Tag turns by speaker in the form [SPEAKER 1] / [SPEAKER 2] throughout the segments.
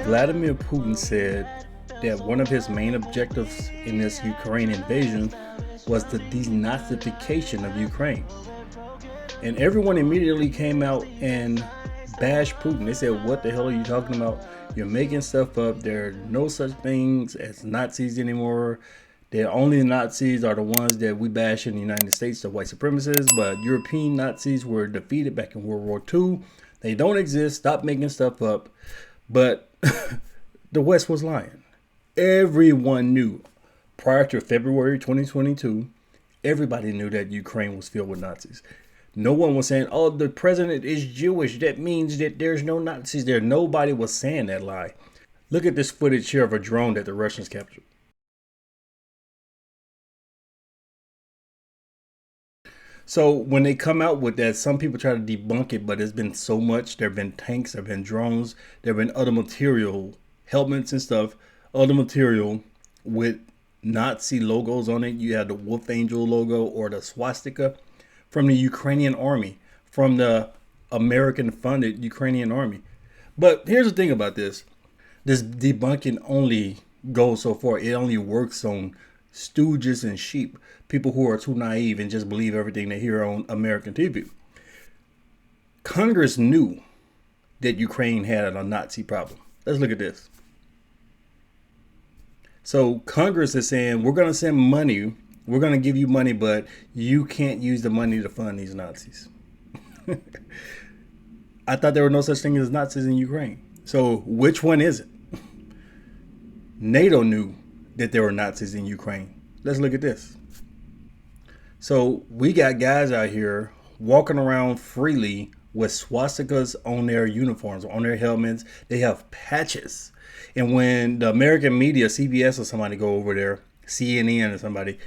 [SPEAKER 1] Vladimir Putin said that one of his main objectives in this Ukraine invasion was the denazification of Ukraine. And everyone immediately came out and bashed Putin. They said, "What the hell are you talking about? You're making stuff up. There are no such things as Nazis anymore. The only Nazis are the ones that we bash in the United States, the white supremacists. But European Nazis were defeated back in World War II. They don't exist. Stop making stuff up." But the West was lying. Everyone knew prior to February 2022, everybody knew that Ukraine was filled with Nazis. No one was saying, "Oh, the president is Jewish. That means that there's no Nazis there." Nobody was saying that lie. Look at this footage here of a drone that the Russians captured. So when they come out with that, some people try to debunk it, but there's been so much. There have been tanks, there have been drones, there have been other material, helmets and stuff, other material with Nazi logos on it. You have the Wolf Angel logo or the swastika from the Ukrainian army, from the American-funded Ukrainian army. But here's the thing about this. This debunking only goes so far. It only works on stooges and sheep, people who are too naive and just believe everything they hear on American TV. Congress knew that Ukraine had a Nazi problem. Let's look at this. So Congress is saying, we're going to send money. We're going to give you money, but you can't use the money to fund these Nazis. I thought there were no such thing as Nazis in Ukraine. So which one is it? NATO knew that there were Nazis in Ukraine. Let's look at this. So we got guys out here walking around freely with swastikas on their uniforms, on their helmets. They have patches. And when the American media, CBS or somebody go over there, CNN or somebody,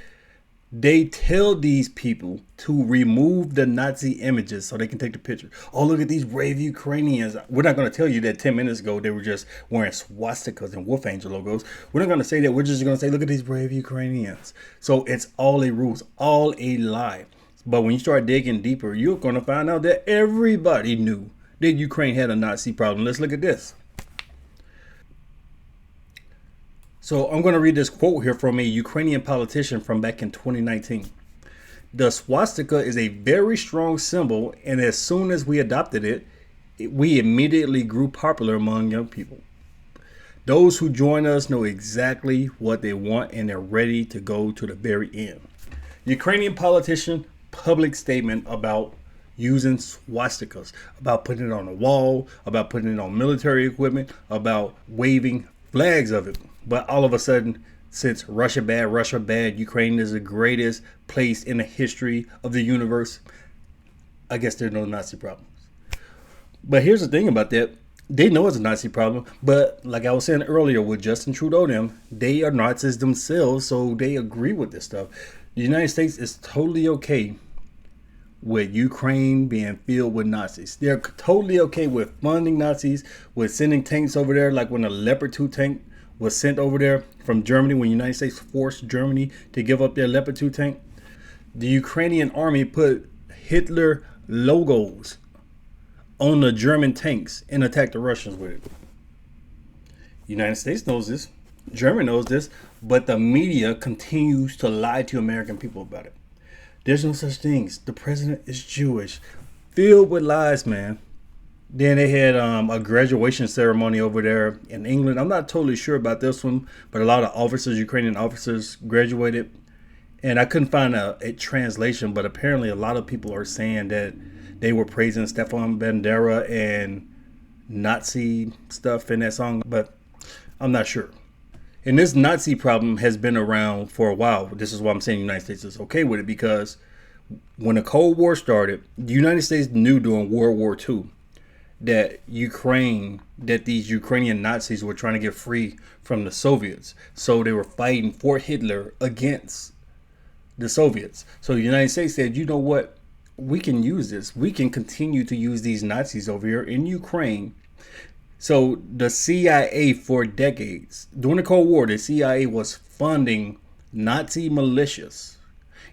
[SPEAKER 1] they tell these people to remove the Nazi images so they can take the picture. Oh, look at these brave Ukrainians. We're not going to tell you that 10 minutes ago they were just wearing swastikas and Wolf Angel logos. We're not going to say that. We're just going to say, look at these brave Ukrainians. So it's all a ruse, all a lie. But when you start digging deeper, you're going to find out that everybody knew that Ukraine had a Nazi problem. Let's look at this. So I'm going to read this quote here from a Ukrainian politician from back in 2019. "The swastika is a very strong symbol, and as soon as we adopted it, we immediately grew popular among young people. Those who join us know exactly what they want, and they're ready to go to the very end." Ukrainian politician, public statement about using swastikas, about putting it on a wall, about putting it on military equipment, about waving flags of it. But all of a sudden, since Russia bad, Ukraine is the greatest place in the history of the universe, I guess there's no Nazi problems. But here's the thing about that. They know it's a Nazi problem, but like I was saying earlier with Justin Trudeau, they are Nazis themselves, so they agree with this stuff. The United States is totally okay with Ukraine being filled with Nazis. They're totally okay with funding Nazis, with sending tanks over there, like when the Leopard 2 tank was sent over there from Germany, when the United States forced Germany to give up their Leopard 2 tank. The Ukrainian army put Hitler logos on the German tanks and attacked the Russians with it. The United States knows this. Germany knows this. But the media continues to lie to American people about it. There's no such things. The president is Jewish. Filled with lies, man. Then they had a graduation ceremony over there in England. I'm not totally sure about this one, but a lot of officers, Ukrainian officers, graduated. And I couldn't find a translation, but apparently a lot of people are saying that they were praising Stefan Bandera and Nazi stuff in that song, but I'm not sure. And this Nazi problem has been around for a while. This is why I'm saying the United States is okay with it, because when the Cold War started, the United States knew during World War II that these Ukrainian Nazis were trying to get free from the Soviets. So they were fighting for Hitler against the Soviets. So the United States said, you know what? We can use this. We can continue to use these Nazis over here in Ukraine. So the CIA for decades, during the Cold War, the CIA was funding Nazi militias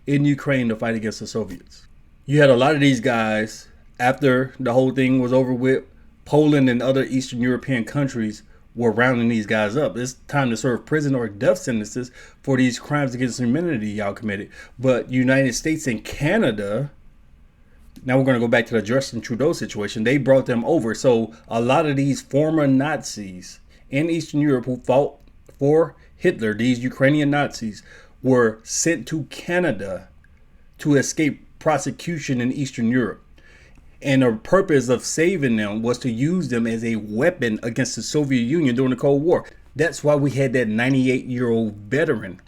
[SPEAKER 1] in Ukraine to fight against the Soviets. You had a lot of these guys, after the whole thing was over with, Poland and other Eastern European countries were rounding these guys up. It's time to serve prison or death sentences for these crimes against humanity y'all committed. But United States and Canada, now we're going to go back to the Justin Trudeau situation. They brought them over. So a lot of these former Nazis in Eastern Europe who fought for Hitler, these Ukrainian Nazis, were sent to Canada to escape prosecution in Eastern Europe. And the purpose of saving them was to use them as a weapon against the Soviet Union during the Cold War. That's why we had that 98-year-old veteran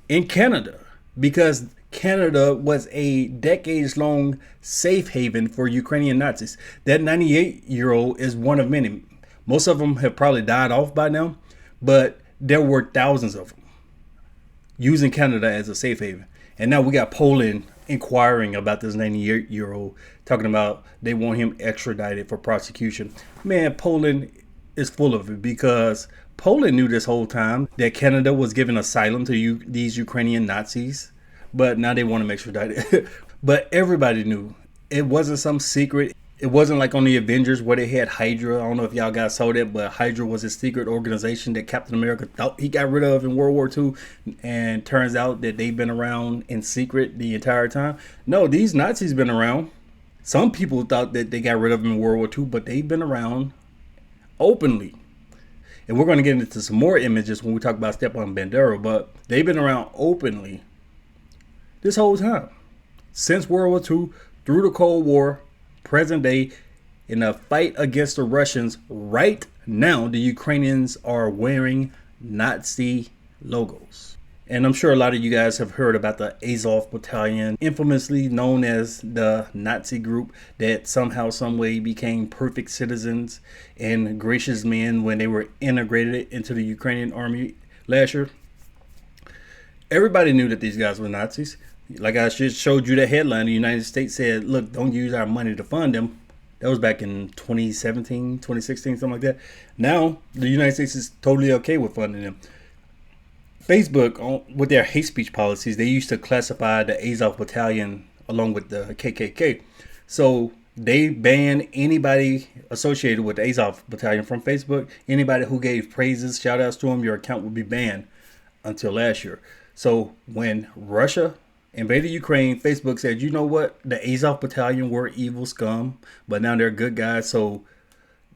[SPEAKER 1] in Canada, because Canada was a decades-long safe haven for Ukrainian Nazis. That 98-year-old is one of many. Most of them have probably died off by now, but there were thousands of them using Canada as a safe haven. And now we got Poland inquiring about this 98-year-old, talking about they want him extradited for prosecution. Man, Poland is full of it, because Poland knew this whole time that Canada was giving asylum to these Ukrainian Nazis, but now they want to extradite it. But everybody knew. It wasn't some secret. It wasn't like on the Avengers where they had Hydra. I don't know if y'all guys saw that, but Hydra was a secret organization that Captain America thought he got rid of in World War II. And turns out that they've been around in secret the entire time. No, these Nazis been around. Some people thought that they got rid of them in World War II, but they've been around openly. And we're going to get into some more images when we talk about Stepan Bandera, but they've been around openly this whole time. Since World War II, through the Cold War, present day, in a fight against the Russians right now, the Ukrainians are wearing Nazi logos. And I'm sure a lot of you guys have heard about the Azov Battalion, infamously known as the Nazi group that somehow, some way became perfect citizens and gracious men when they were integrated into the Ukrainian army last year. Everybody knew that these guys were Nazis. Like I just showed you the headline, the United States said, look, don't use our money to fund them. That was back in 2017, 2016, something like that. Now, the United States is totally okay with funding them. Facebook, with their hate speech policies, they used to classify the Azov Battalion along with the KKK. So they banned anybody associated with the Azov Battalion from Facebook. Anybody who gave praises, shout outs to them, your account would be banned until last year. So when Russia invaded Ukraine, Facebook said, you know what? The Azov Battalion were evil scum, but now they're good guys. So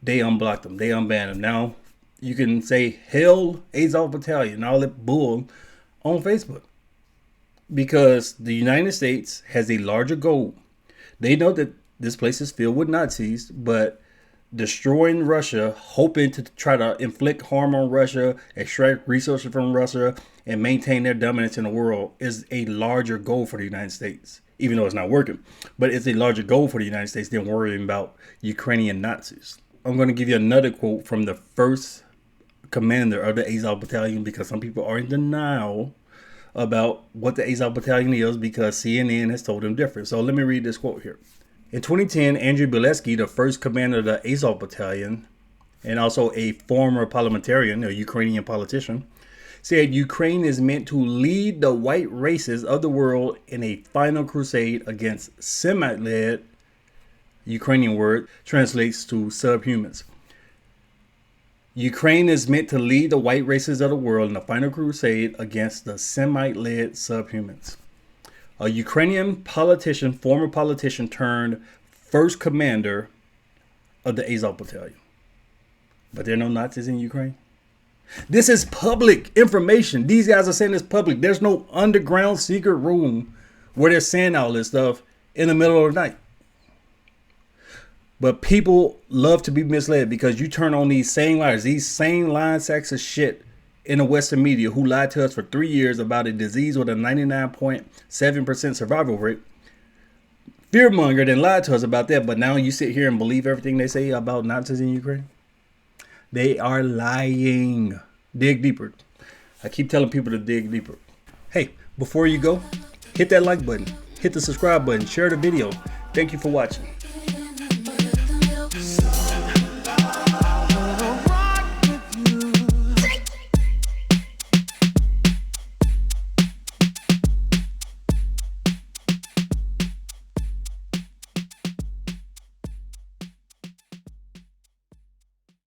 [SPEAKER 1] they unblocked them. They unbanned them. Now you can say, hell, Azov Battalion, all that bull on Facebook. Because the United States has a larger goal. They know that this place is filled with Nazis, but destroying Russia, hoping to try to inflict harm on Russia, extract resources from Russia, and maintain their dominance in the world is a larger goal for the United States, even though it's not working. But it's a larger goal for the United States than worrying about Ukrainian Nazis. I'm going to give you another quote from the first commander of the Azov Battalion, because some people are in denial about what the Azov Battalion is because CNN has told them different. So let me read this quote here. In 2010, Andrew Belski, the first commander of the Azov Battalion, and also a former parliamentarian, a Ukrainian politician, said Ukraine is meant to lead the white races of the world in a final crusade against Semite-led, Ukrainian word, translates to subhumans. Ukraine is meant to lead the white races of the world in a final crusade against the Semite-led subhumans. A Ukrainian politician, former politician turned first commander of the Azov Battalion. But there are no Nazis in Ukraine. This is public information. These guys are saying this public. There's no underground secret room where they're saying all this stuff in the middle of the night. But people love to be misled because you turn on these same liars, these same lying sacks of shit in the Western media who lied to us for 3 years about a disease with a 99.7% survival rate. Fearmongered and lied to us about that, but now you sit here and believe everything they say about Nazis in Ukraine? They are lying. Dig deeper. I keep telling people to dig deeper. Hey, before you go, hit that like button, hit the subscribe button, share the video. Thank you for watching.